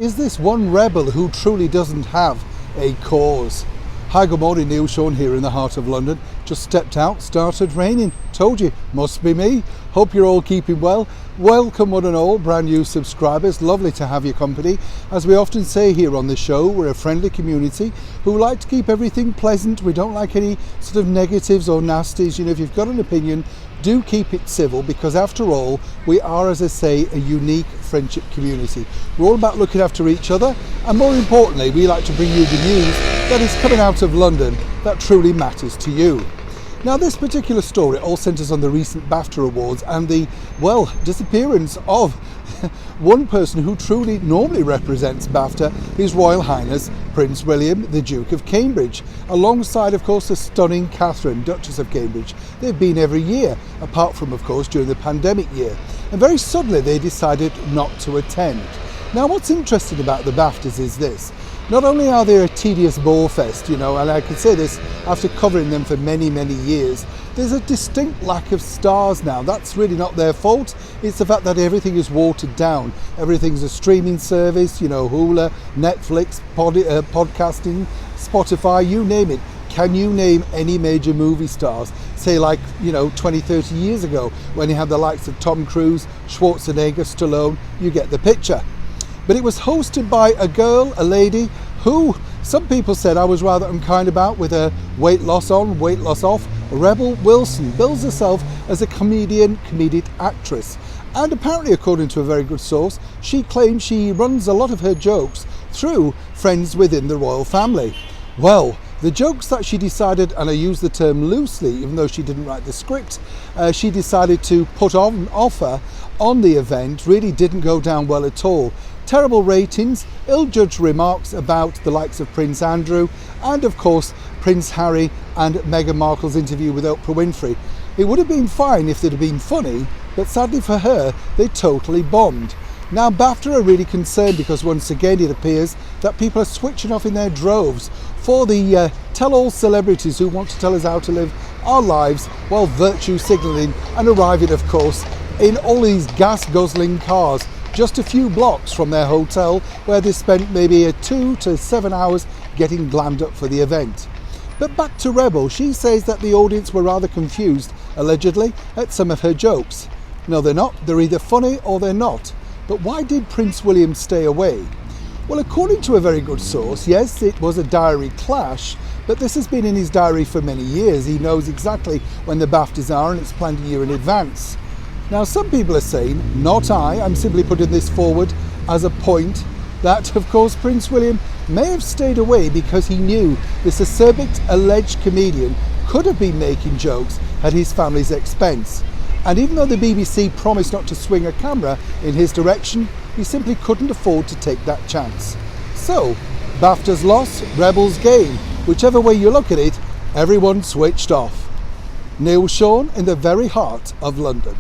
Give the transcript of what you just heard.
Is this one rebel who truly doesn't have a cause? Hi, good morning, Neil Sean here in the heart of London. Just stepped out, started raining. Told you, must be me. Hope you're all keeping well. Welcome one and all, brand new subscribers. Lovely to have your company. As we often say here on the show, we're a friendly community who like to keep everything pleasant. We don't like any sort of negatives or nasties. You know, if you've got an opinion, do keep it civil, because after all, we are, as I say, a unique friendship community. We're all about looking after each other, and more importantly, we like to bring you the news that is coming out of London that truly matters to you. Now, this particular story all centres on the recent BAFTA awards and the, well, disappearance of one person who truly normally represents BAFTA, His Royal Highness Prince William, the Duke of Cambridge, alongside, of course, the stunning Catherine, Duchess of Cambridge. They've been every year, apart from, of course, during the pandemic year. And very suddenly they decided not to attend. Now, what's interesting about the BAFTAs is this. Not only are they a tedious bore fest, you know, and I can say this after covering them for many, many years, there's a distinct lack of stars now. That's really not their fault. It's the fact that everything is watered down. Everything's a streaming service, you know, Hulu, Netflix, podcasting, Spotify, you name it. Can you name any major movie stars, say like, you know, 20, 30 years ago, when you had the likes of Tom Cruise, Schwarzenegger, Stallone? You get the picture. But it was hosted by a girl, a lady, who some people said I was rather unkind about, with her weight loss on, weight loss off. Rebel Wilson bills herself as a comedic actress. And apparently, according to a very good source, she claims she runs a lot of her jokes through friends within the royal family. Well, the jokes that she decided, and I use the term loosely, even though she didn't write the script, she decided to put on offer on the event really didn't go down well at all. Terrible ratings, ill-judged remarks about the likes of Prince Andrew, and of course Prince Harry and Meghan Markle's interview with Oprah Winfrey. It would have been fine if they'd have been funny, but sadly for her, they totally bombed. Now, BAFTA are really concerned because once again it appears that people are switching off in their droves for the tell-all celebrities who want to tell us how to live our lives while virtue signalling and arriving, of course, in all these gas-guzzling cars just a few blocks from their hotel, where they spent maybe 2 to 7 hours getting glammed up for the event. But back to Rebel, she says that the audience were rather confused, allegedly, at some of her jokes. No, they're not. They're either funny or they're not. But why did Prince William stay away? Well, according to a very good source, yes, it was a diary clash, but this has been in his diary for many years. He knows exactly when the BAFTAs are, and it's planned a year in advance. Now, some people are saying, not I, I'm simply putting this forward as a point, that, of course, Prince William may have stayed away because he knew this acerbic alleged comedian could have been making jokes at his family's expense. And even though the BBC promised not to swing a camera in his direction, he simply couldn't afford to take that chance. So, BAFTA's loss, Rebel's gain. Whichever way you look at it, everyone switched off. Neil Sean in the very heart of London.